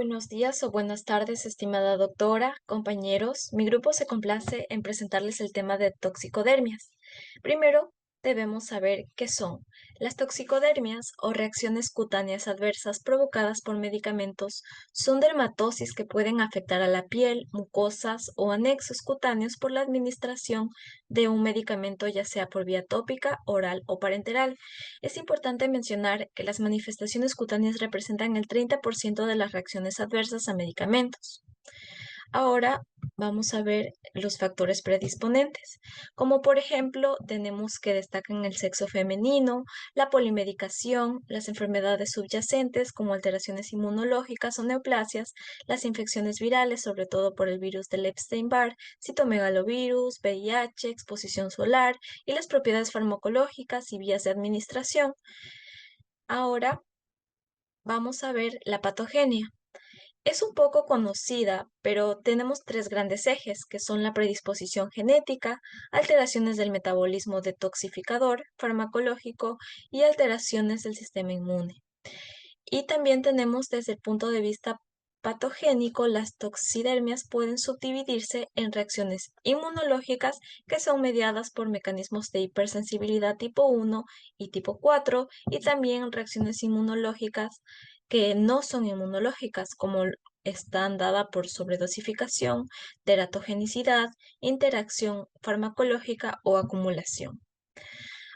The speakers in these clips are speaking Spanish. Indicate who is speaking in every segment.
Speaker 1: Buenos días o buenas tardes, estimada doctora, compañeros. Mi grupo se complace en presentarles el tema de toxicodermias. Primero, debemos saber qué son. Las toxicodermias o reacciones cutáneas adversas provocadas por medicamentos son dermatosis que pueden afectar a la piel, mucosas o anexos cutáneos por la administración de un medicamento, ya sea por vía tópica, oral o parenteral. Es importante mencionar que las manifestaciones cutáneas representan el 30% de las reacciones adversas a medicamentos. Ahora vamos a ver los factores predisponentes, como por ejemplo tenemos que destacan el sexo femenino, la polimedicación, las enfermedades subyacentes como alteraciones inmunológicas o neoplasias, las infecciones virales, sobre todo por el virus del Epstein-Barr, citomegalovirus, VIH, exposición solar y las propiedades farmacológicas y vías de administración. Ahora vamos a ver la patogenia. Es un poco conocida, pero tenemos tres grandes ejes, que son la predisposición genética, alteraciones del metabolismo detoxificador, farmacológico y alteraciones del sistema inmune. Y también tenemos desde el punto de vista patogénico, las toxidermias pueden subdividirse en reacciones inmunológicas que son mediadas por mecanismos de hipersensibilidad tipo 1 y tipo 4 y también reacciones inmunológicas que no son inmunológicas, como están dadas por sobredosificación, teratogenicidad, interacción farmacológica o acumulación.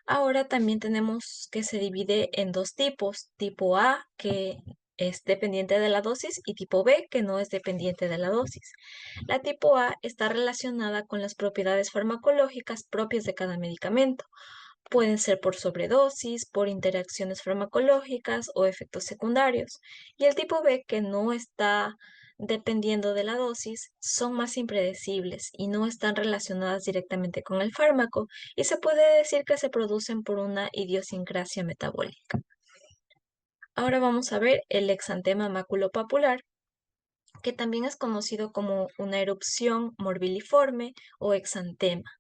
Speaker 1: Ahora también tenemos que se divide en dos tipos, tipo A, que es dependiente de la dosis, y tipo B, que no es dependiente de la dosis. La tipo A está relacionada con las propiedades farmacológicas propias de cada medicamento. Pueden ser por sobredosis, por interacciones farmacológicas o efectos secundarios. Y el tipo B, que no está dependiendo de la dosis, son más impredecibles y no están relacionadas directamente con el fármaco y se puede decir que se producen por una idiosincrasia metabólica. Ahora vamos a ver el exantema maculopapular, que también es conocido como una erupción morbiliforme o exantema.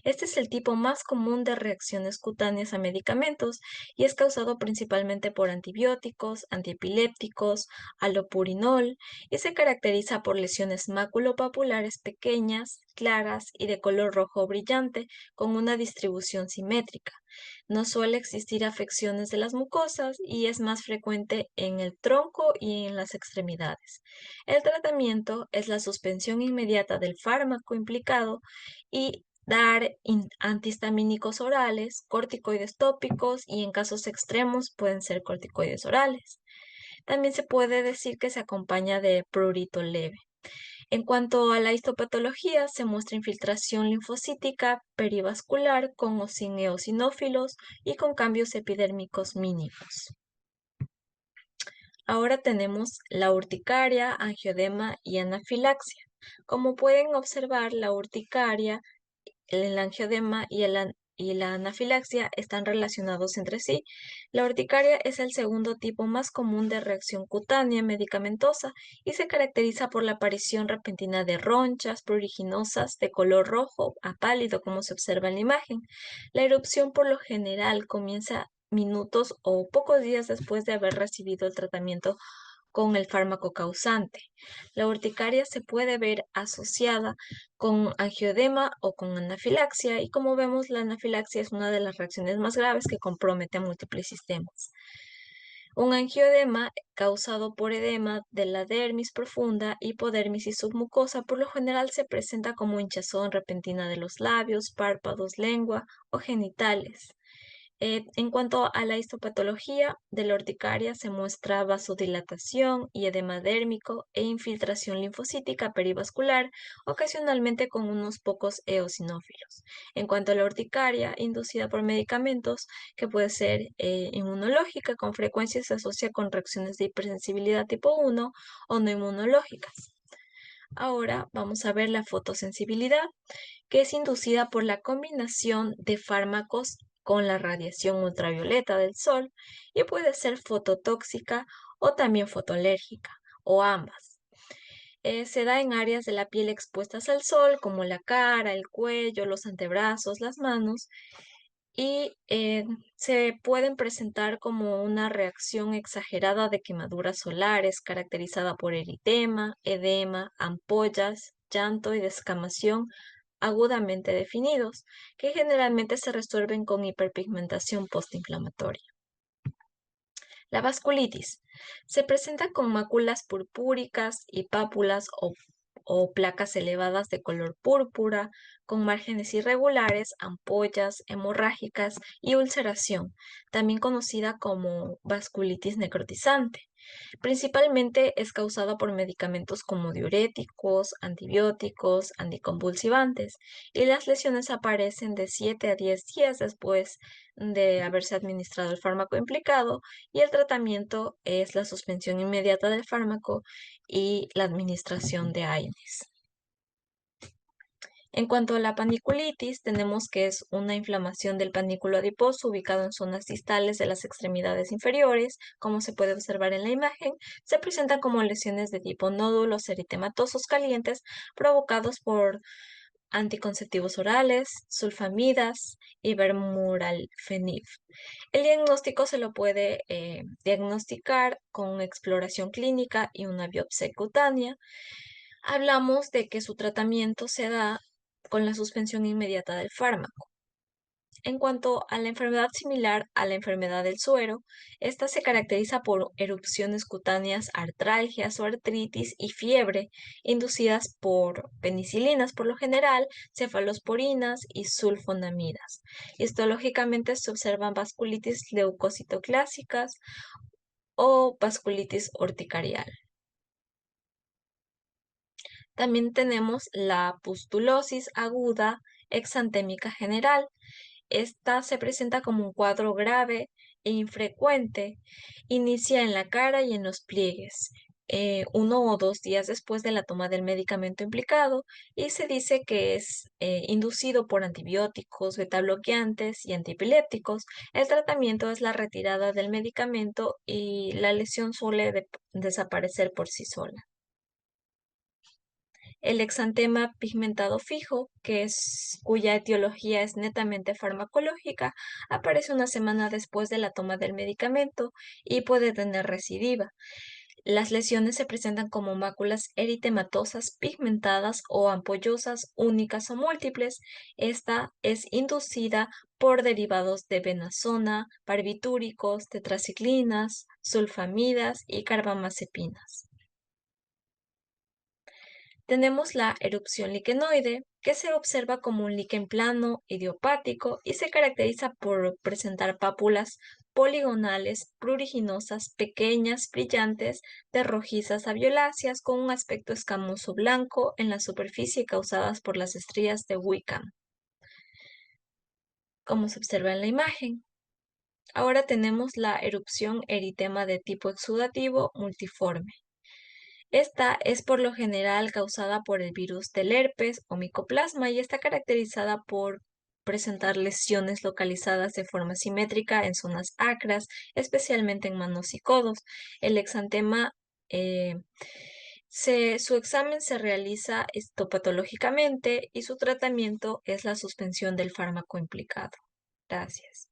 Speaker 1: Este es el tipo más común de reacciones cutáneas a medicamentos y es causado principalmente por antibióticos, antiepilépticos, alopurinol y se caracteriza por lesiones maculopapulares pequeñas, claras y de color rojo brillante con una distribución simétrica. No suele existir afecciones de las mucosas y es más frecuente en el tronco y en las extremidades. El tratamiento es la suspensión inmediata del fármaco implicado y dar antihistamínicos orales, corticoides tópicos y en casos extremos pueden ser corticoides orales. También se puede decir que se acompaña de prurito leve. En cuanto a la histopatología, se muestra infiltración linfocítica perivascular con o sin eosinófilos y con cambios epidérmicos mínimos. Ahora tenemos la urticaria, angioedema y anafilaxia. Como pueden observar, la urticaria, el angioedema y la anafilaxia están relacionados entre sí. La urticaria es el segundo tipo más común de reacción cutánea medicamentosa y se caracteriza por la aparición repentina de ronchas pruriginosas de color rojo a pálido, como se observa en la imagen. La erupción por lo general comienza minutos o pocos días después de haber recibido el tratamiento con el fármaco causante. La urticaria se puede ver asociada con angioedema o con anafilaxia y como vemos la anafilaxia es una de las reacciones más graves que compromete a múltiples sistemas. Un angioedema causado por edema de la dermis profunda, hipodermis y submucosa por lo general se presenta como hinchazón repentina de los labios, párpados, lengua o genitales. En cuanto a la histopatología de la urticaria, se muestra vasodilatación y edema dérmico e infiltración linfocítica perivascular, ocasionalmente con unos pocos eosinófilos. En cuanto a la urticaria inducida por medicamentos, que puede ser inmunológica, con frecuencia se asocia con reacciones de hipersensibilidad tipo 1 o no inmunológicas. Ahora vamos a ver la fotosensibilidad, que es inducida por la combinación de fármacos con la radiación ultravioleta del sol y puede ser fototóxica o también fotoalérgica o ambas. Se da en áreas de la piel expuestas al sol como la cara, el cuello, los antebrazos, las manos y se pueden presentar como una reacción exagerada de quemaduras solares caracterizada por eritema, edema, ampollas, llanto y descamación agudamente definidos, que generalmente se resuelven con hiperpigmentación postinflamatoria. La vasculitis se presenta con máculas purpúricas y pápulas o placas elevadas de color púrpura, con márgenes irregulares, ampollas hemorrágicas y ulceración, también conocida como vasculitis necrotizante. Principalmente es causada por medicamentos como diuréticos, antibióticos, anticonvulsivantes, y las lesiones aparecen de 7 a 10 días después de haberse administrado el fármaco implicado, y el tratamiento es la suspensión inmediata del fármaco y la administración de AINES. En cuanto a la paniculitis, tenemos que es una inflamación del panículo adiposo ubicado en zonas distales de las extremidades inferiores. Como se puede observar en la imagen, se presenta como lesiones de tipo nódulos eritematosos calientes provocados por anticonceptivos orales, sulfamidas y vermuralfenib. El diagnóstico se lo puede diagnosticar con exploración clínica y una biopsia cutánea. Hablamos de que su tratamiento se da con la suspensión inmediata del fármaco. En cuanto a la enfermedad similar a la enfermedad del suero, esta se caracteriza por erupciones cutáneas, artralgias o artritis y fiebre, inducidas por penicilinas por lo general, cefalosporinas y sulfonamidas. Histológicamente se observan vasculitis leucocitoclásicas o vasculitis urticarial. También tenemos la pustulosis aguda exantémica general. Esta se presenta como un cuadro grave e infrecuente. Inicia en la cara y en los pliegues, 1 o 2 días después de la toma del medicamento implicado, y se dice que es inducido por antibióticos, betabloqueantes y antipilépticos. El tratamiento es la retirada del medicamento y la lesión suele desaparecer por sí sola. El exantema pigmentado fijo, cuya etiología es netamente farmacológica, aparece una semana después de la toma del medicamento y puede tener recidiva. Las lesiones se presentan como máculas eritematosas pigmentadas o ampollosas únicas o múltiples. Esta es inducida por derivados de venazona, barbitúricos, tetraciclinas, sulfamidas y carbamazepinas. Tenemos la erupción liquenoide, que se observa como un líquen plano, idiopático, y se caracteriza por presentar pápulas poligonales, pruriginosas, pequeñas, brillantes, de rojizas a violáceas, con un aspecto escamoso blanco en la superficie causadas por las estrías de Wickham, como se observa en la imagen. Ahora tenemos la erupción eritema de tipo exudativo multiforme. Esta es por lo general causada por el virus del herpes o micoplasma y está caracterizada por presentar lesiones localizadas de forma simétrica en zonas acras, especialmente en manos y codos. El exantema, eh, su examen se realiza histopatológicamente y su tratamiento es la suspensión del fármaco implicado. Gracias.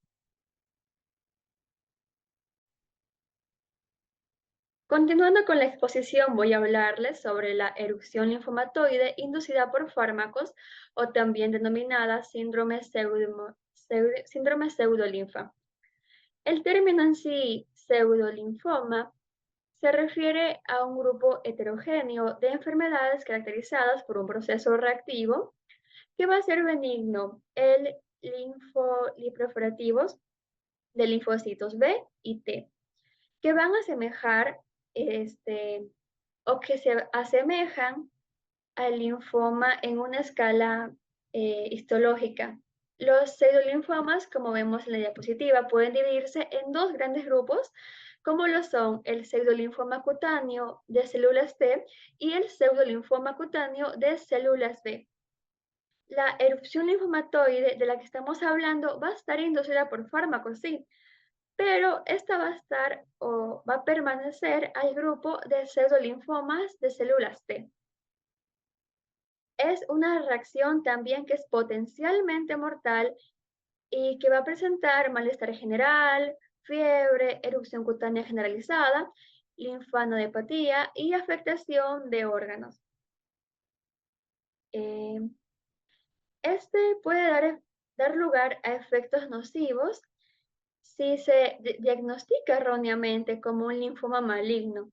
Speaker 2: Continuando con la exposición, voy a hablarles sobre la erupción linfomatoide inducida por fármacos o también denominada síndrome pseudolinfa. El término en sí, pseudolinfoma, se refiere a un grupo heterogéneo de enfermedades caracterizadas por un proceso reactivo que va a ser benigno, el linfoliproliferativos de linfocitos B y T, que van a asemejar o que se asemejan al linfoma en una escala histológica. Los pseudolinfomas, como vemos en la diapositiva, pueden dividirse en dos grandes grupos, como lo son el pseudolinfoma cutáneo de células T y el pseudolinfoma cutáneo de células B. La erupción linfomatoide de la que estamos hablando va a estar inducida por fármacos, sí, pero esta va a estar o va a permanecer al grupo de pseudolinfomas de células T. Es una reacción también que es potencialmente mortal y que va a presentar malestar general, fiebre, erupción cutánea generalizada, linfadenopatía y afectación de órganos. Eh, Este puede dar lugar a efectos nocivos si se diagnostica erróneamente como un linfoma maligno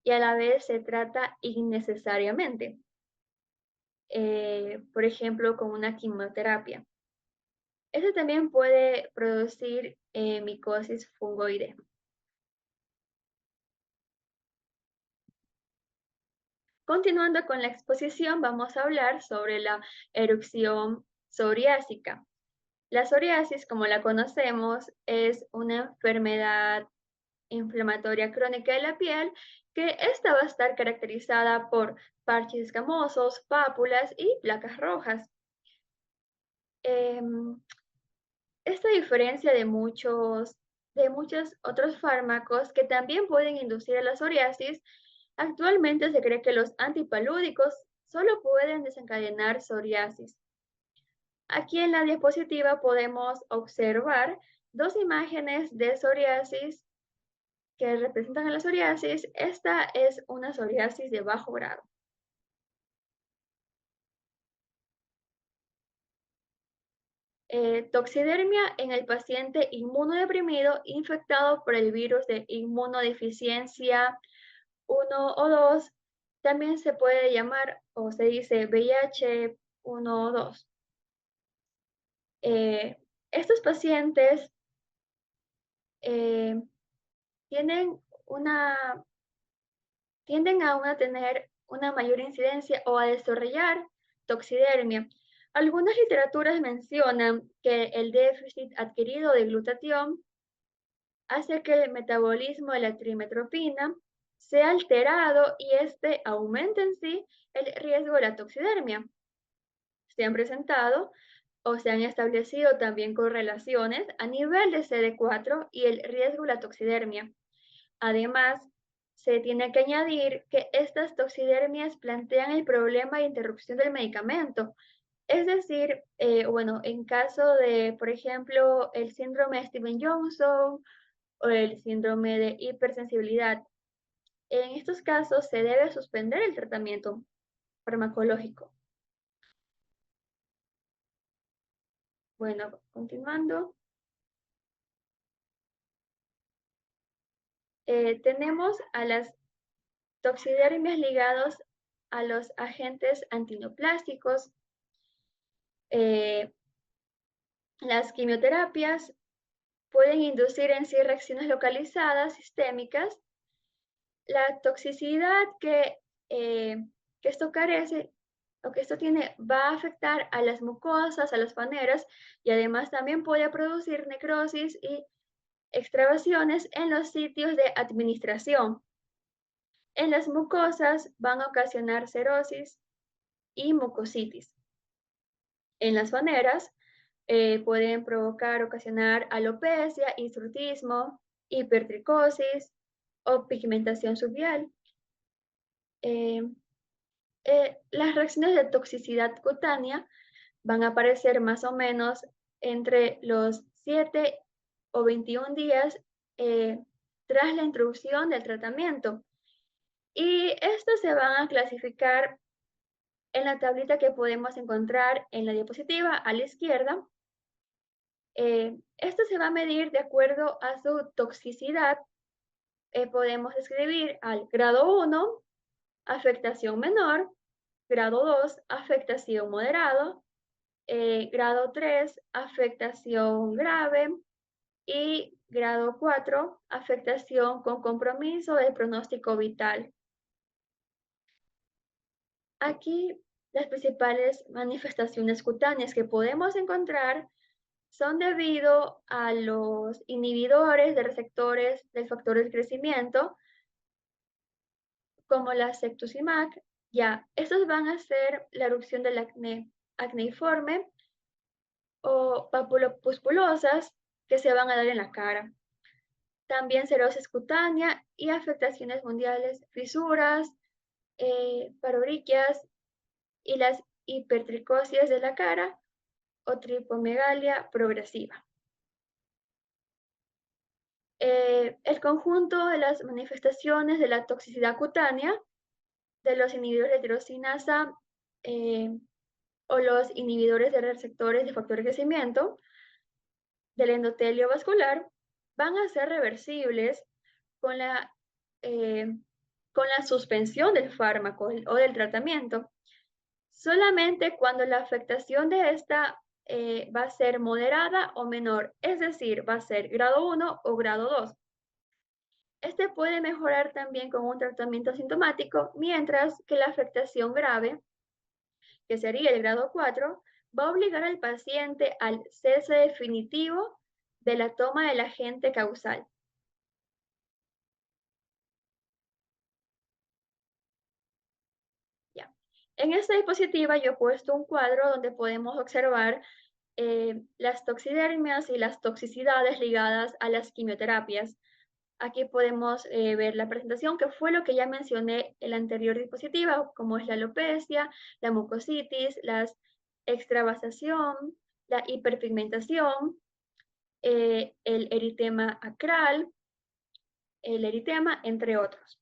Speaker 2: y a la vez se trata innecesariamente, por ejemplo, con una quimioterapia. Este también puede producir micosis fungoide. Continuando con la exposición, vamos a hablar sobre la erupción psoriásica. La psoriasis, como la conocemos, es una enfermedad inflamatoria crónica de la piel que esta va a estar caracterizada por parches escamosos, pápulas y placas rojas. Em, Esta diferencia de muchos otros fármacos que también pueden inducir a la psoriasis, actualmente se cree que los antipalúdicos solo pueden desencadenar psoriasis. Aquí en la diapositiva podemos observar dos imágenes de psoriasis que representan a la psoriasis. Esta es una psoriasis de bajo grado. Toxidermia en el paciente inmunodeprimido infectado por el virus de inmunodeficiencia 1 o 2. También se puede llamar o se dice VIH 1 o 2. Estos pacientes eh, tienen una, tienden a tener una mayor incidencia o a desarrollar toxidermia. Algunas literaturas mencionan que el déficit adquirido de glutatión hace que el metabolismo de la trimetropina sea alterado y este aumenta en sí el riesgo de la toxidermia. Se han presentado o se han establecido también correlaciones a nivel de CD4 y el riesgo de la toxidermia. Además, se tiene que añadir que estas toxidermias plantean el problema de interrupción del medicamento. Es decir, bueno, en caso de, por ejemplo, el síndrome de Steven-Johnson o el síndrome de hipersensibilidad, en estos casos se debe suspender el tratamiento farmacológico. Bueno, continuando, tenemos a las toxidermias ligadas a los agentes antineoplásticos. Eh, las quimioterapias pueden inducir en sí reacciones localizadas sistémicas. La toxicidad que esto carece o que esto tiene va a afectar a las mucosas, a las paneras y además también puede producir necrosis y extravasaciones en los sitios de administración. En las mucosas van a ocasionar cirrosis y mucositis. En las paneras pueden ocasionar alopecia, hirsutismo, hipertricosis o pigmentación subvial. Eh, las reacciones de toxicidad cutánea van a aparecer más o menos entre los 7 o 21 días tras la introducción del tratamiento. Y estos se van a clasificar en la tablita que podemos encontrar en la diapositiva a la izquierda. Esto se va a medir de acuerdo a su toxicidad. Podemos escribir al grado 1, afectación menor, grado 2, afectación moderado, grado 3, afectación grave y grado 4, afectación con compromiso del pronóstico vital. Aquí las principales manifestaciones cutáneas que podemos encontrar son debido a los inhibidores de receptores del factor del crecimiento, como la cetuximab. Ya, estos van a ser la erupción del acné acneiforme o papulopustulosas que se van a dar en la cara. También cirrosis cutánea y afectaciones mundiales, fisuras, paroriquias y las hipertricosis de la cara o tripomegalia progresiva. El conjunto de las manifestaciones de la toxicidad cutánea de los inhibidores de tirosinasa o los inhibidores de receptores de factor de crecimiento del endotelio vascular van a ser reversibles con eh, con la suspensión del fármaco o del tratamiento, solamente cuando la afectación de esta va a ser moderada o menor, es decir, va a ser grado 1 o grado 2. Este puede mejorar también con un tratamiento asintomático, mientras que la afectación grave, que sería el grado 4, va a obligar al paciente al cese definitivo de la toma del agente causal. Ya. En esta diapositiva yo he puesto un cuadro donde podemos observar las toxidermias y las toxicidades ligadas a las quimioterapias. Aquí podemos ver la presentación, que fue lo que ya mencioné en la anterior diapositiva, como es la alopecia, la mucositis, la extravasación, la hiperpigmentación, el eritema acral, el eritema, entre otros.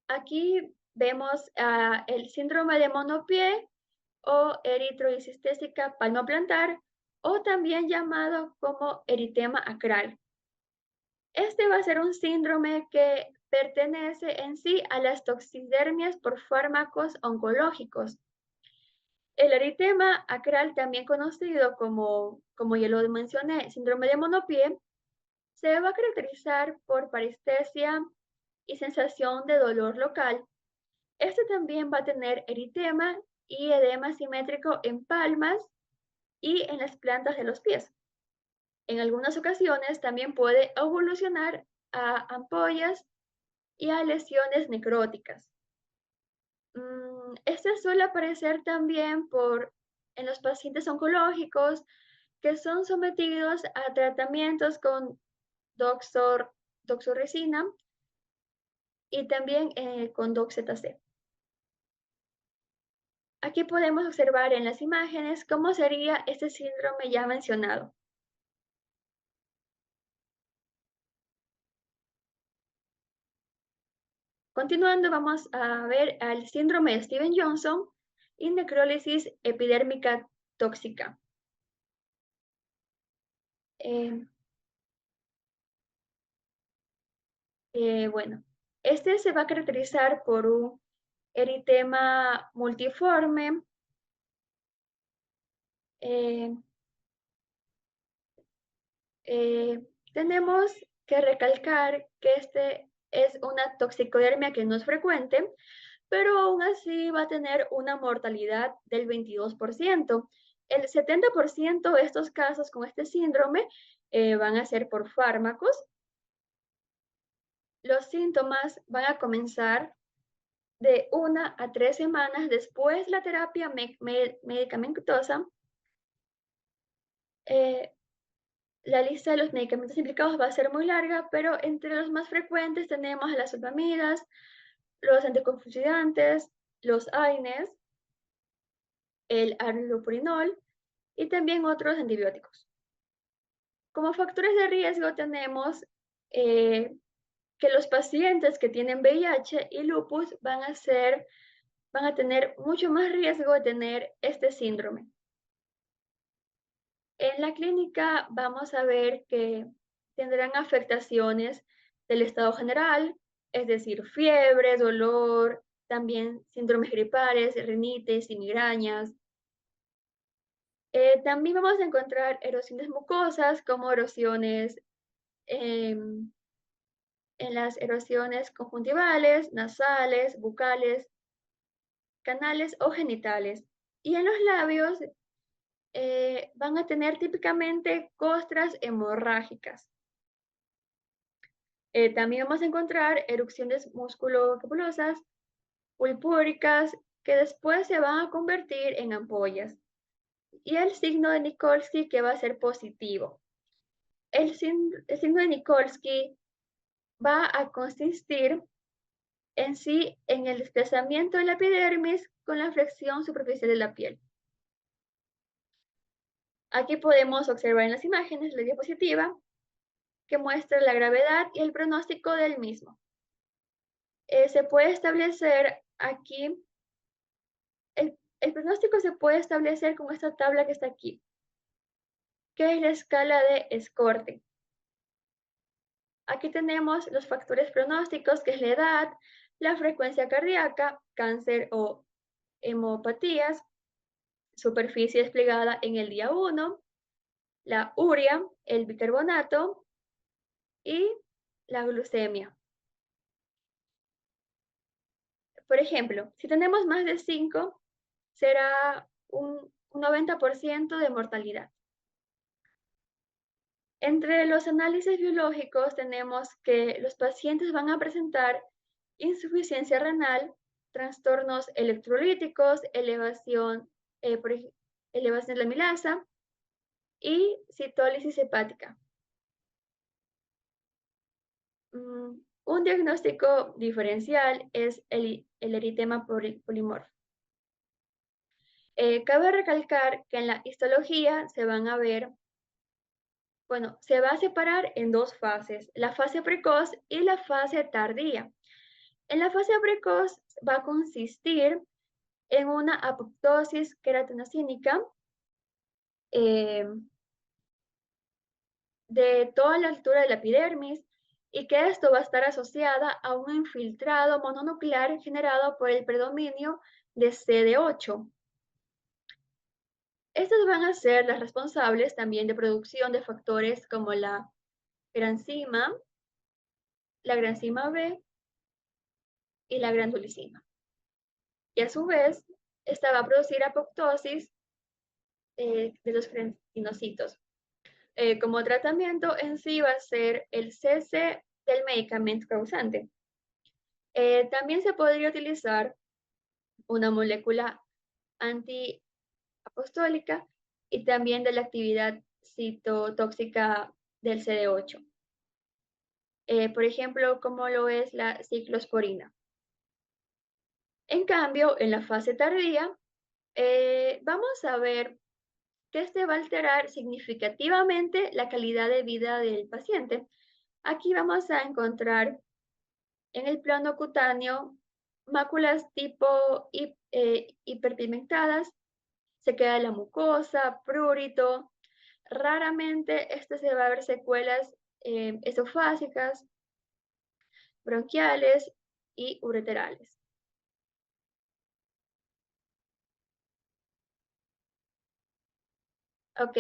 Speaker 2: Aquí vemos el síndrome de monopié o eritroicistésica palmoplantar, o también llamado como eritema acral. Este va a ser un síndrome que pertenece en sí a las toxidermias por fármacos oncológicos. El eritema acral, también conocido como ya lo mencioné, síndrome de monopié, se va a caracterizar por parestesia y sensación de dolor local. Este también va a tener eritema y edema simétrico en palmas y en las plantas de los pies. En algunas ocasiones también puede evolucionar a ampollas y a lesiones necróticas. Este suele aparecer también en los pacientes oncológicos que son sometidos a tratamientos con doxorubicina y también con doxetacé. Aquí podemos observar en las imágenes cómo sería este síndrome ya mencionado. Continuando, vamos a ver al síndrome de Stevens-Johnson y necrólisis epidérmica tóxica. Eh, bueno, este se va a caracterizar por un eritema multiforme, eh, eh, tenemos que recalcar que este es una toxicodermia que no es frecuente, pero aún así va a tener una mortalidad del 22%. El 70% de estos casos con este síndrome van a ser por fármacos. Los síntomas van a comenzar de 1 a 3 semanas después de la terapia medicamentosa. La lista de los medicamentos implicados va a ser muy larga, pero entre los más frecuentes tenemos las sulfamidas, los anticonvulsivantes, los AINES, el allopurinol y también otros antibióticos. Como factores de riesgo tenemos que los pacientes que tienen VIH y lupus van a tener mucho más riesgo de tener este síndrome. En la clínica vamos a ver que tendrán afectaciones del estado general, es decir, fiebre, dolor, también síndromes gripales, rinitis y migrañas. También vamos a encontrar erosiones mucosas como erosiones en las erosiones conjuntivales, nasales, bucales, canales o genitales. Y en los labios van a tener típicamente costras hemorrágicas. También vamos a encontrar erupciones musculoscapulosas, purpúricas, que después se van a convertir en ampollas. Y el signo de Nikolsky, que va a ser positivo. El signo de Nikolsky va a consistir en sí en el desplazamiento de la epidermis con la flexión superficial de la piel. Aquí podemos observar en las imágenes la diapositiva que muestra la gravedad y el pronóstico del mismo. Se puede establecer aquí, el pronóstico se puede establecer con esta tabla que está aquí, que es la escala de Escorte. Aquí tenemos los factores pronósticos, que es la edad, la frecuencia cardíaca, cáncer o hemopatías, superficie desplegada en el día 1, la urea, el bicarbonato y la glucemia. Por ejemplo, si tenemos más de 5, será un 90% de mortalidad. Entre los análisis biológicos tenemos que los pacientes van a presentar insuficiencia renal, trastornos electrolíticos, elevación de la amilasa y citólisis hepática. Un diagnóstico diferencial es el eritema polimorfo. Cabe recalcar que en la histología se van a ver, bueno, se va a separar en dos fases, la fase precoz y la fase tardía. En la fase precoz va a consistir en una apoptosis queratinocínica de toda la altura de la epidermis y que esto va a estar asociada a un infiltrado mononuclear generado por el predominio de CD8. Estas van a ser las responsables también de producción de factores como la granzima B y la grandulicina. Y a su vez, esta va a producir apoptosis de los keratinocytos. Como tratamiento en sí va a ser el cese del medicamento causante. También se podría utilizar una molécula antiapostólica y también de la actividad citotóxica del CD8. Por ejemplo, como lo es la ciclosporina. En cambio, en la fase tardía, vamos a ver que este va a alterar significativamente la calidad de vida del paciente. Aquí vamos a encontrar en el plano cutáneo máculas tipo hiperpigmentadas, se queda la mucosa, prurito. Raramente se va a ver secuelas esofásicas, bronquiales y ureterales. Ok,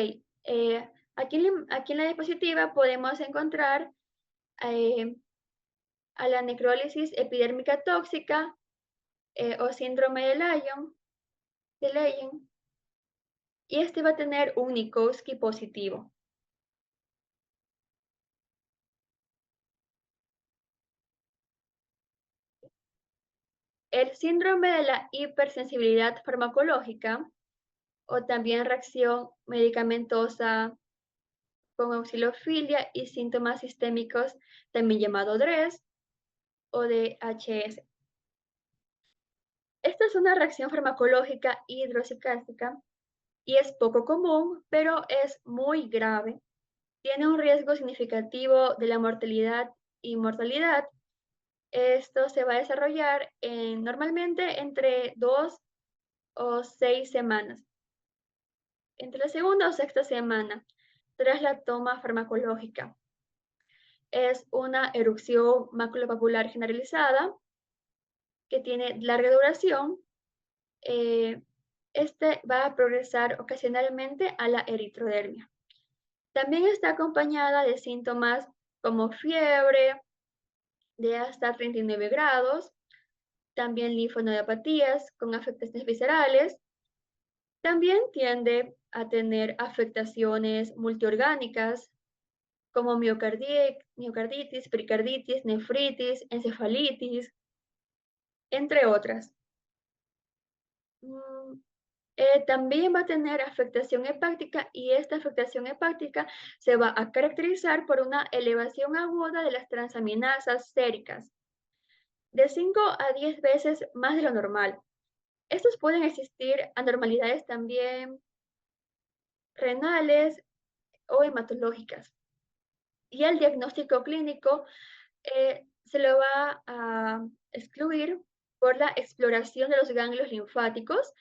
Speaker 2: aquí en la diapositiva podemos encontrar a la necrólisis epidérmica tóxica o síndrome de Leyen, y este va a tener un Nikolsky positivo. El síndrome de la hipersensibilidad farmacológica o también reacción medicamentosa con auxilofilia y síntomas sistémicos, también llamado DRESS o DHS. Esta es una reacción farmacológica hidroxicástica y es poco común, pero es muy grave. Tiene un riesgo significativo de la mortalidad y mortalidad. Esto se va a desarrollar normalmente entre 2 o 6 semanas. Entre la segunda o sexta semana, tras la toma farmacológica. Es una erupción maculopapular generalizada que tiene larga duración. Este va a progresar ocasionalmente a la eritrodermia. También está acompañada de síntomas como fiebre de hasta 39 grados, también linfonodopatías con afectaciones viscerales. También tiende a tener afectaciones multiorgánicas como miocarditis, pericarditis, nefritis, encefalitis, entre otras. También va a tener afectación hepática y esta afectación hepática se va a caracterizar por una elevación aguda de las transaminasas séricas, de 5 a 10 veces más de lo normal. Estos pueden existir anormalidades también renales o hematológicas. Y el diagnóstico clínico se lo va a excluir por la exploración de los ganglios linfáticos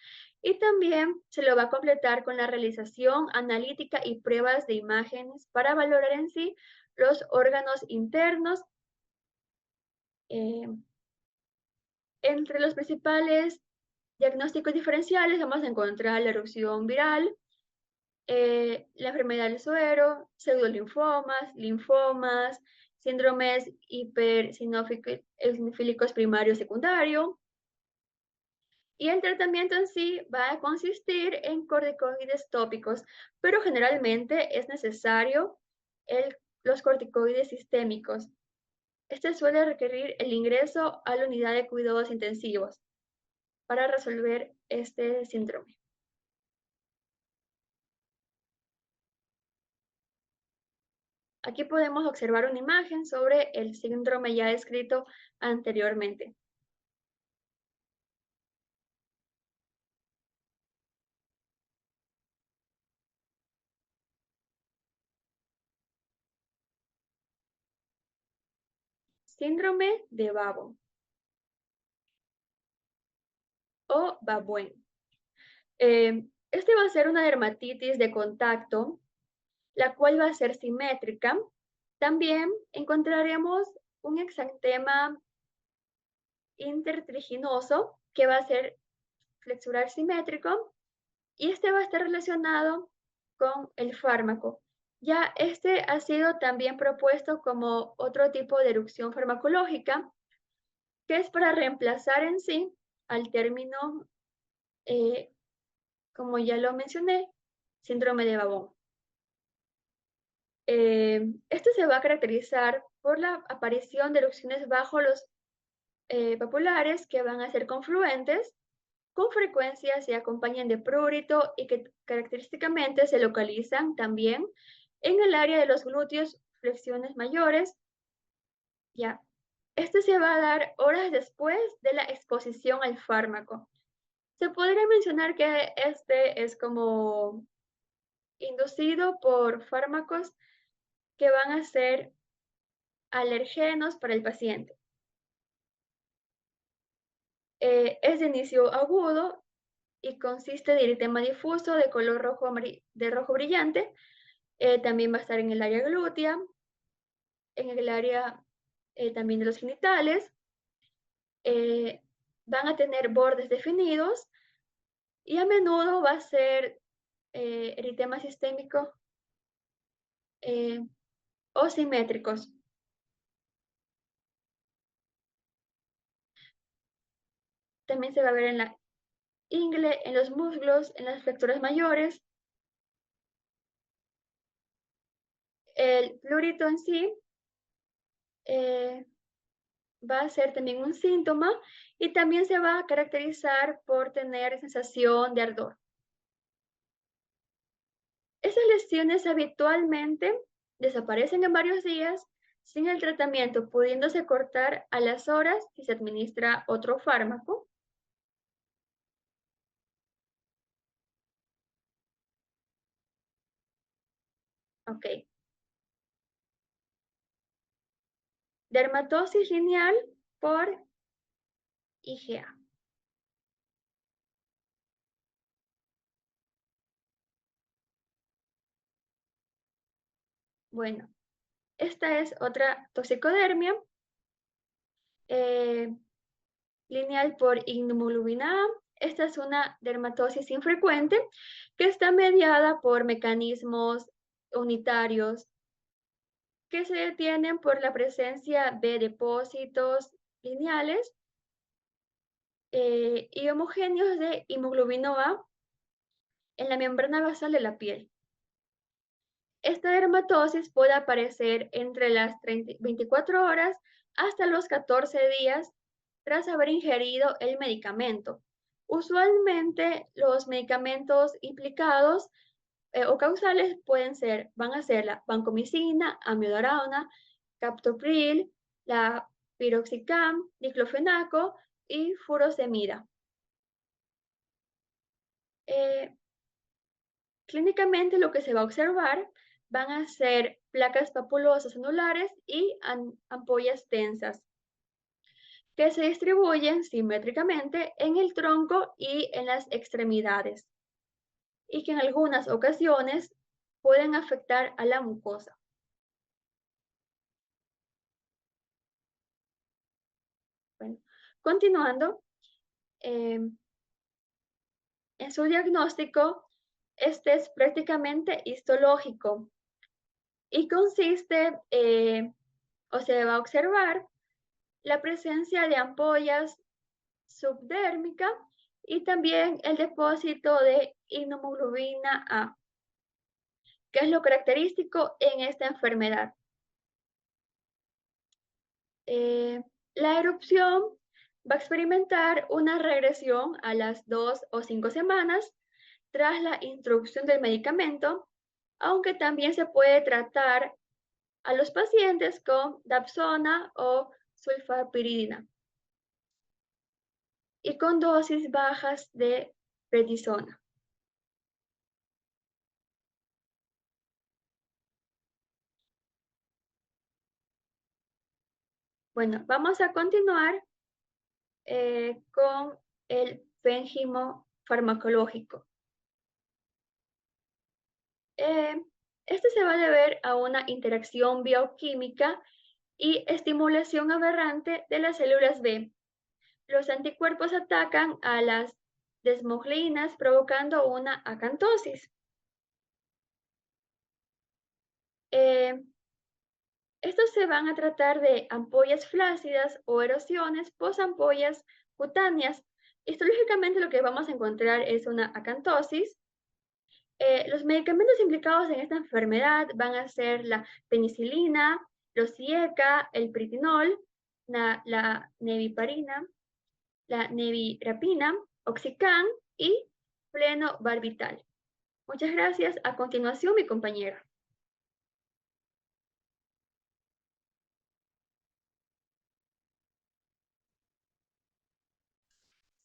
Speaker 2: y también se lo va a completar con la realización analítica y pruebas de imágenes para valorar en sí los órganos internos. eh, Entre los principales diagnósticos diferenciales vamos a encontrar la erupción viral, la enfermedad del suero, pseudolinfomas, linfomas, síndromes hipersinofílicos primario y secundario. Y el tratamiento en sí va a consistir en corticoides tópicos, pero generalmente es necesario los corticoides sistémicos. Este suele requerir el ingreso a la unidad de cuidados intensivos para resolver este síndrome. Aquí podemos observar una imagen sobre el síndrome ya descrito anteriormente. Síndrome de Babo o Babuen. Este va a ser una dermatitis de contacto, la cual va a ser simétrica. También encontraremos un exantema intertriginoso que va a ser flexural simétrico y este va a estar relacionado con el fármaco. Ya este ha sido también propuesto como otro tipo de erupción farmacológica, que es para reemplazar en sí al término, eh, como ya lo mencioné, síndrome de Babón. Esto se va a caracterizar por la aparición de erupciones bajo los populares que van a ser confluentes, con frecuencia se acompañan de prurito y que característicamente se localizan también en el área de los glúteos, flexiones mayores. Ya, este se va a dar horas después de la exposición al fármaco. Se podría mencionar que este es como inducido por fármacos que van a ser alergenos para el paciente. Es de inicio agudo y consiste de eritema difuso de color rojo, de rojo brillante. También va a estar en el área glútea, en el área también de los genitales. Eh, Van a tener bordes definidos y a menudo va a ser eritema sistémico eh, o simétricos. También se va a ver en la ingle, en los muslos, en las flexuras mayores. El plurito en sí eh, va a ser también un síntoma y también se va a caracterizar por tener sensación de ardor. Esas lesiones habitualmente desaparecen en varios días sin el tratamiento, pudiéndose cortar a las horas si se administra otro fármaco. Ok. Dermatosis lineal por IgA. Bueno, esta es otra toxicodermia eh, lineal por inmunoglobulina A. Esta es una dermatosis infrecuente que está mediada por mecanismos unitarios que se detienen por la presencia de depósitos lineales y homogéneos de hemoglobina A en la membrana basal de la piel. Esta dermatosis puede aparecer entre las 24 horas hasta los 14 días tras haber ingerido el medicamento. Usualmente los medicamentos implicados o causales van a ser la vancomicina, amiodarona, captopril, la piroxicam, diclofenaco y furosemida. Clínicamente lo que se va a observar van a ser placas papulosas anulares y ampollas tensas que se distribuyen simétricamente en el tronco y en las extremidades y que en algunas ocasiones pueden afectar a la mucosa. Bueno, continuando, eh, en su diagnóstico, este es prácticamente histológico y consiste o se va a observar la presencia de ampollas subdérmica y también el depósito de inmunoglobulina A, que es lo característico en esta enfermedad. Eh, la erupción va a experimentar una regresión a las 2 o 5 semanas tras la introducción del medicamento, aunque también se puede tratar a los pacientes con dapsona o sulfapiridina y con dosis bajas de prednisona. Bueno, vamos a continuar con el fénjimo farmacológico. Eh, este se va a deber a una interacción bioquímica y estimulación aberrante de las células B. Los anticuerpos atacan a las desmogleínas provocando una acantosis. Eh, Estos se van a tratar de ampollas flácidas o erosiones posampollas cutáneas. Histológicamente lo que vamos a encontrar es una acantosis. Los medicamentos implicados en esta enfermedad van a ser la penicilina, los IECA, el pritinol, la neviparina, la nevirapina, Oxicam y flenobarbital. Muchas gracias. A continuación, mi compañera.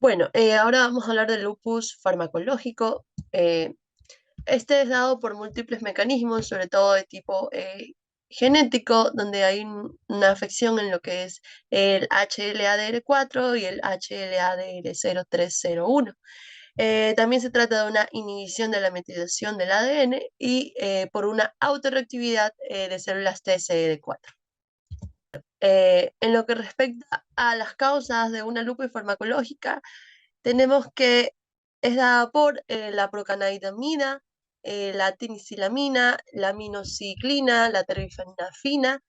Speaker 3: Bueno, ahora vamos a hablar del lupus farmacológico. Este es dado por múltiples mecanismos, sobre todo de tipo genético, donde hay una afección en lo que es el HLA-DR4 y el HLA-DR0301. También se trata de una inhibición de la metilación del ADN y por una autorreactividad de células TCD4. En lo que respecta a las causas de una lupus farmacológica, tenemos que es dada por la procannabinamida, la tinicilamina, la aminociclina, la terifenafina,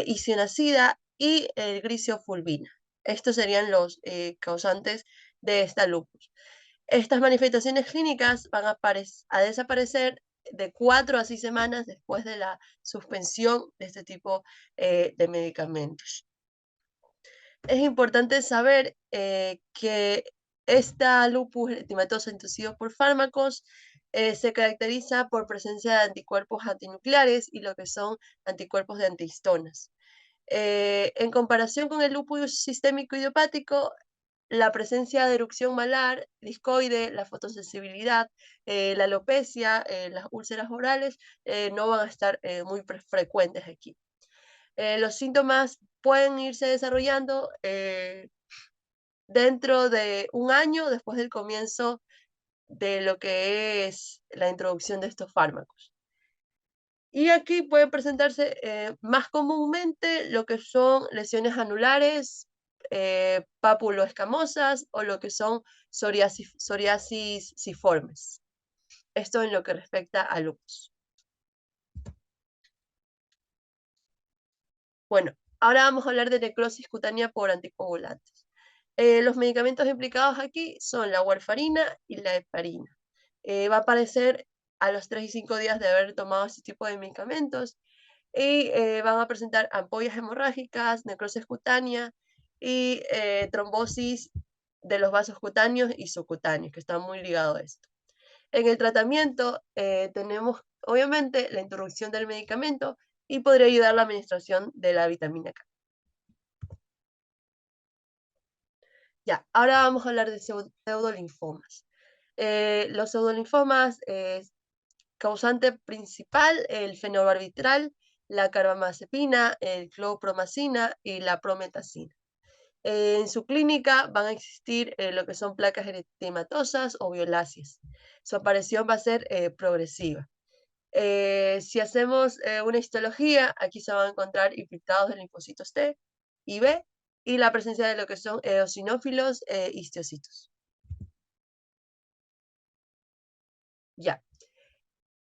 Speaker 3: isoniazida y el gliciofulvina. Estos serían los causantes de esta lupus. Estas manifestaciones clínicas van a desaparecer de 4 a 6 semanas después de la suspensión de este tipo de medicamentos. Es importante saber que esta lupus eritematosa inducida por fármacos se caracteriza por presencia de anticuerpos antinucleares y lo que son anticuerpos de antihistonas. En comparación con el lupus sistémico idiopático, la presencia de erupción malar, discoide, la fotosensibilidad, la alopecia, las úlceras orales no van a estar muy frecuentes aquí. Los síntomas pueden irse desarrollando dentro de un año después del comienzo de lo que es la introducción de estos fármacos. Y aquí pueden presentarse más comúnmente lo que son lesiones anulares, pápulo-escamosas o lo que son psoriasis ciformes. Esto en lo que respecta a lupus. Bueno, ahora vamos a hablar de necrosis cutánea por anticoagulantes. Los medicamentos implicados aquí son la warfarina y la heparina. Va a aparecer a los 3 y 5 días de haber tomado este tipo de medicamentos y van a presentar ampollas hemorrágicas, necrosis cutánea y trombosis de los vasos cutáneos y subcutáneos, que están muy ligados a esto. En el tratamiento tenemos obviamente la introducción del medicamento y podría ayudar la administración de la vitamina K. Ya, ahora vamos a hablar de pseudolinfomas. Los pseudolinfomas, causante principal, el fenobarbital, la carbamazepina, el clopromacina y la prometacina. En su clínica van a existir lo que son placas eritematosas o violáceas. Su aparición va a ser progresiva. Si hacemos una histología, aquí se van a encontrar infiltrados de linfocitos T y B y la presencia de lo que son eosinófilos e histiocytos. Ya.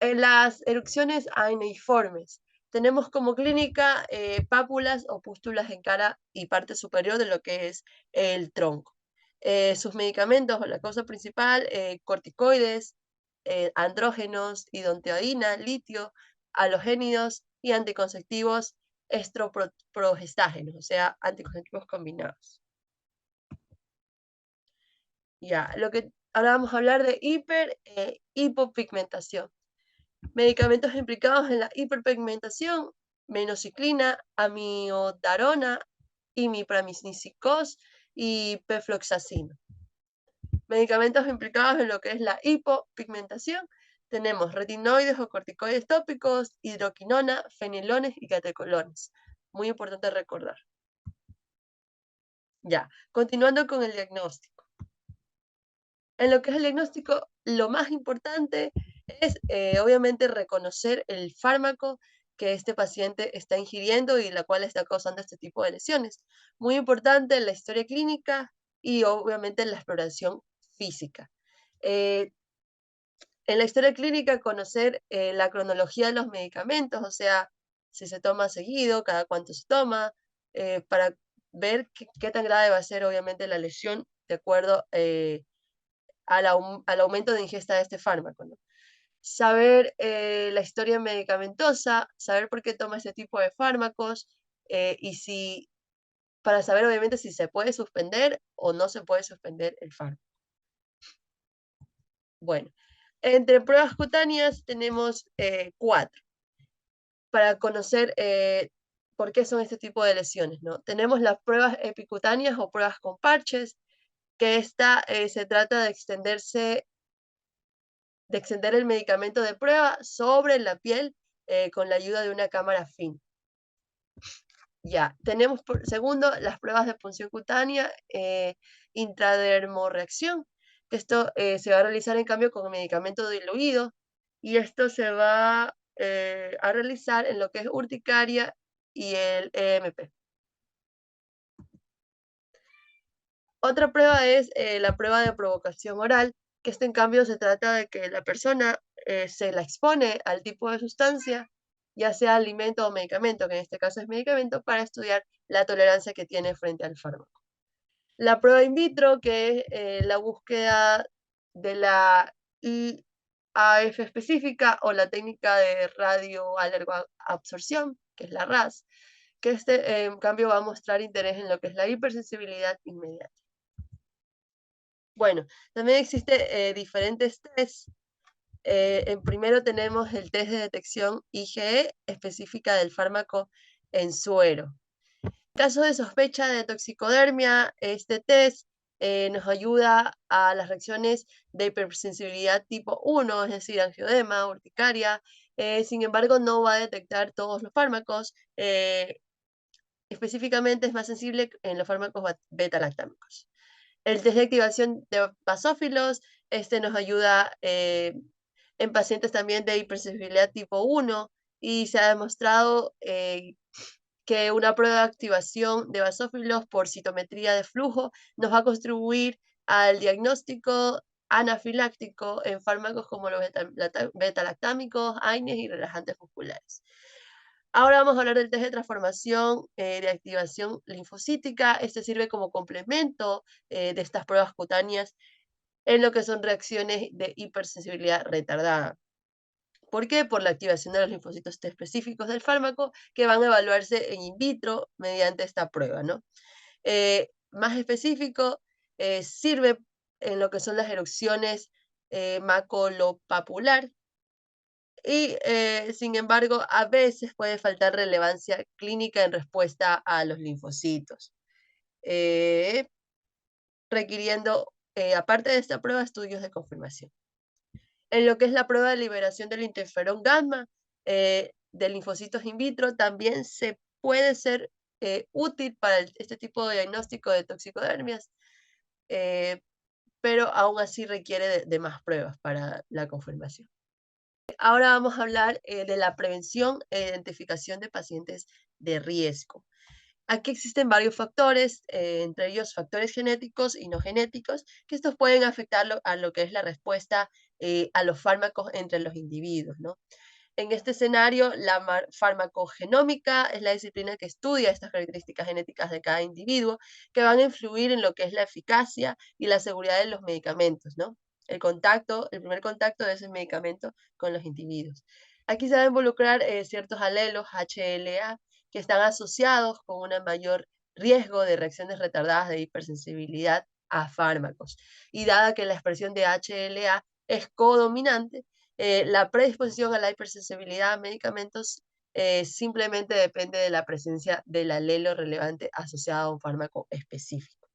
Speaker 3: En las erupciones acneiformes tenemos como clínica pápulas o pústulas en cara y parte superior de lo que es el tronco. Sus medicamentos o la causa principal, corticoides, andrógenos, idonteodina, litio, halogénidos y anticonceptivos estroprogestágenos, o sea, anticonceptivos combinados. Ya, ahora vamos a hablar de hipopigmentación. Medicamentos implicados en la hiperpigmentación: minoxiclina, amiodarona, imipramicicos y pefloxacino. Medicamentos implicados en lo que es la hipopigmentación: tenemos retinoides o corticoides tópicos, hidroquinona, fenilones y catecolones. Muy importante recordar. Ya, continuando con el diagnóstico. En lo que es el diagnóstico, lo más importante es obviamente reconocer el fármaco que este paciente está ingiriendo y la cual está causando este tipo de lesiones. Muy importante la historia clínica y obviamente la exploración física. En la historia clínica, conocer la cronología de los medicamentos, o sea, si se toma seguido, cada cuánto se toma, para ver qué tan grave va a ser obviamente la lesión de acuerdo al aumento de ingesta de este fármaco, ¿no? Saber la historia medicamentosa, saber por qué toma este tipo de fármacos para saber obviamente si se puede suspender o no se puede suspender el fármaco. Bueno, entre pruebas cutáneas tenemos 4 para conocer por qué son este tipo de lesiones, ¿no? Tenemos las pruebas epicutáneas o pruebas con parches, que se trata de extender el medicamento de prueba sobre la piel con la ayuda de una cámara fina. Ya, tenemos por segundo las pruebas de punción cutánea, intradermorreacción, que esto se va a realizar en cambio con medicamento diluido, y esto se va a realizar en lo que es urticaria y el EMP. Otra prueba es la prueba de provocación oral, que esto en cambio se trata de que la persona se la expone al tipo de sustancia, ya sea alimento o medicamento, que en este caso es medicamento, para estudiar la tolerancia que tiene frente al fármaco. La prueba in vitro, que es la búsqueda de la IAF específica o la técnica de radioalergoabsorción, que es la RAS, que en cambio va a mostrar interés en lo que es la hipersensibilidad inmediata. Bueno, también existe diferentes tests. En primero tenemos el test de detección IgE específica del fármaco en suero. En caso de sospecha de toxicodermia, este test nos ayuda a las reacciones de hipersensibilidad tipo 1, es decir, angioedema, urticaria. Sin embargo, no va a detectar todos los fármacos. Específicamente es más sensible en los fármacos beta-lactámicos. El test de activación de basófilos, este nos ayuda en pacientes también de hipersensibilidad tipo 1 y se ha demostrado que una prueba de activación de basófilos por citometría de flujo nos va a contribuir al diagnóstico anafiláctico en fármacos como los beta-lactámicos, AINES y relajantes musculares. Ahora vamos a hablar del test de transformación de activación linfocítica. Este sirve como complemento de estas pruebas cutáneas en lo que son reacciones de hipersensibilidad retardada. ¿Por qué? Por la activación de los linfocitos T específicos del fármaco que van a evaluarse en in vitro mediante esta prueba, ¿no? Más específico, sirve en lo que son las erupciones maculopapular, y sin embargo, a veces puede faltar relevancia clínica en respuesta a los linfocitos, requiriendo aparte de esta prueba, estudios de confirmación. En lo que es la prueba de liberación del interferón gamma de linfocitos in vitro, también se puede ser útil para este tipo de diagnóstico de toxicodermias, pero aún así requiere de más pruebas para la confirmación. Ahora vamos a hablar de la prevención e identificación de pacientes de riesgo. Aquí existen varios factores, entre ellos factores genéticos y no genéticos, que estos pueden afectar a lo que es la respuesta a los fármacos entre los individuos, ¿no? En este escenario, la farmacogenómica es la disciplina que estudia estas características genéticas de cada individuo que van a influir en lo que es la eficacia y la seguridad de los medicamentos, ¿no? El primer contacto de ese medicamento con los individuos. Aquí se va a involucrar ciertos alelos HLA que están asociados con un mayor riesgo de reacciones retardadas de hipersensibilidad a fármacos. Y dada que la expresión de HLA es codominante, la predisposición a la hipersensibilidad a medicamentos simplemente depende de la presencia del alelo relevante asociado a un fármaco específico.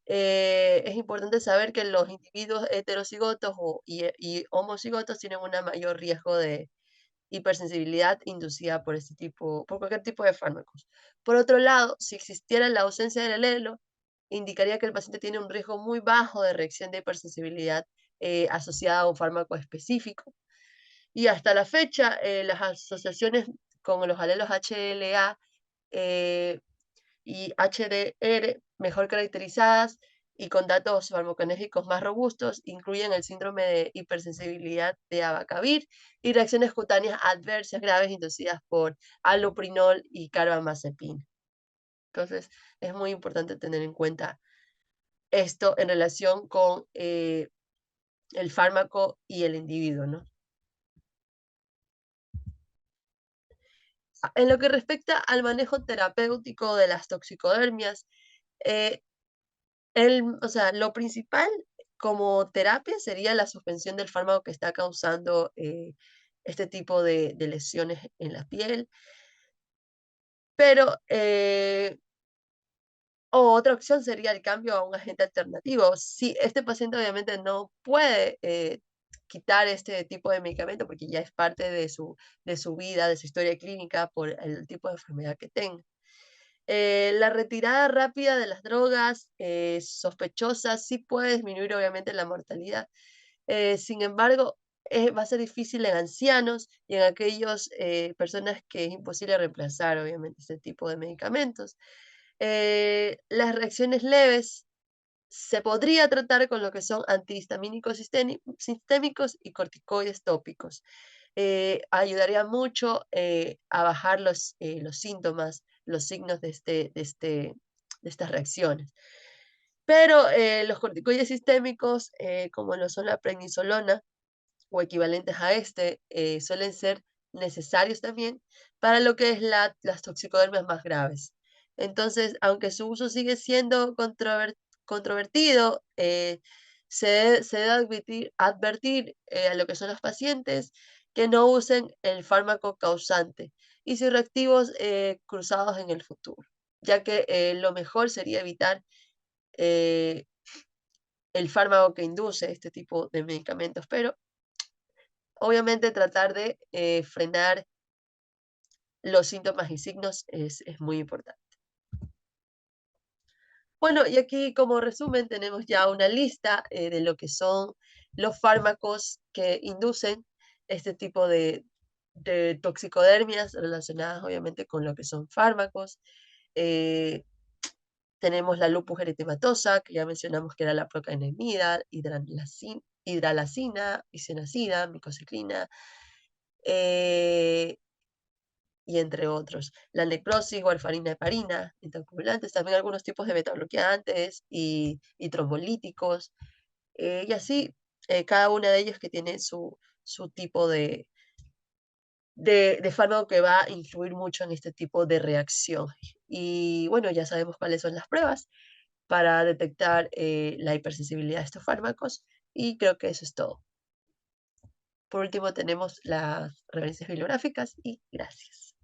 Speaker 3: Es importante saber que los individuos heterocigotos y homocigotos tienen un mayor riesgo de hipersensibilidad inducida por cualquier tipo de fármacos. Por otro lado, si existiera la ausencia del alelo, indicaría que el paciente tiene un riesgo muy bajo de reacción de hipersensibilidad asociada a un fármaco específico. Y hasta la fecha, las asociaciones con los alelos HLA y HDR mejor caracterizadas y con datos farmacokinésicos más robustos incluyen el síndrome de hipersensibilidad de abacavir y reacciones cutáneas adversas graves inducidas por aloprinol y carbamazepina. Entonces, es muy importante tener en cuenta esto en relación con el fármaco y el individuo, ¿no? En lo que respecta al manejo terapéutico de las toxicodermias, eh, o sea, lo principal como terapia sería la suspensión del fármaco que está causando este tipo de lesiones en la piel, pero otra opción sería el cambio a un agente alternativo. Si este paciente obviamente no puede quitar este tipo de medicamento porque ya es parte de su vida, de su historia clínica por el tipo de enfermedad que tenga. La retirada rápida de las drogas sospechosas sí puede disminuir obviamente la mortalidad. Sin embargo, va a ser difícil en ancianos y en aquellas personas que es imposible reemplazar obviamente este tipo de medicamentos. Las reacciones leves se podría tratar con lo que son antihistamínicos sistémicos y corticoides tópicos. Ayudaría mucho a bajar los síntomas, los signos de estas reacciones. Pero los corticoides sistémicos, como lo son la prednisolona o equivalentes a suelen ser necesarios también para lo que es las toxicodermias más graves. Entonces, aunque su uso sigue siendo controvertido, se debe advertir a lo que son los pacientes que no usen el fármaco causante y sus reactivos cruzados en el futuro, ya que lo mejor sería evitar eh, el fármaco que induce este tipo de medicamentos, pero obviamente tratar de frenar los síntomas y signos es muy importante. Bueno, y aquí como resumen tenemos ya una lista de lo que son los fármacos que inducen este tipo de toxicodermias relacionadas obviamente con lo que son fármacos. Eh, Tenemos la lupus eritematosa, que ya mencionamos que era la procainamida, hidralacina, isoniazida, micociclina, y entre otros. La necrosis, warfarina, heparina, anticoagulantes, también algunos tipos de betabloqueantes y trombolíticos, y así cada una de ellos que tiene su tipo de fármaco que va a influir mucho en este tipo de reacción. Y bueno, ya sabemos cuáles son las pruebas para detectar la hipersensibilidad de estos fármacos y creo que eso es todo. Por último tenemos las referencias bibliográficas y gracias.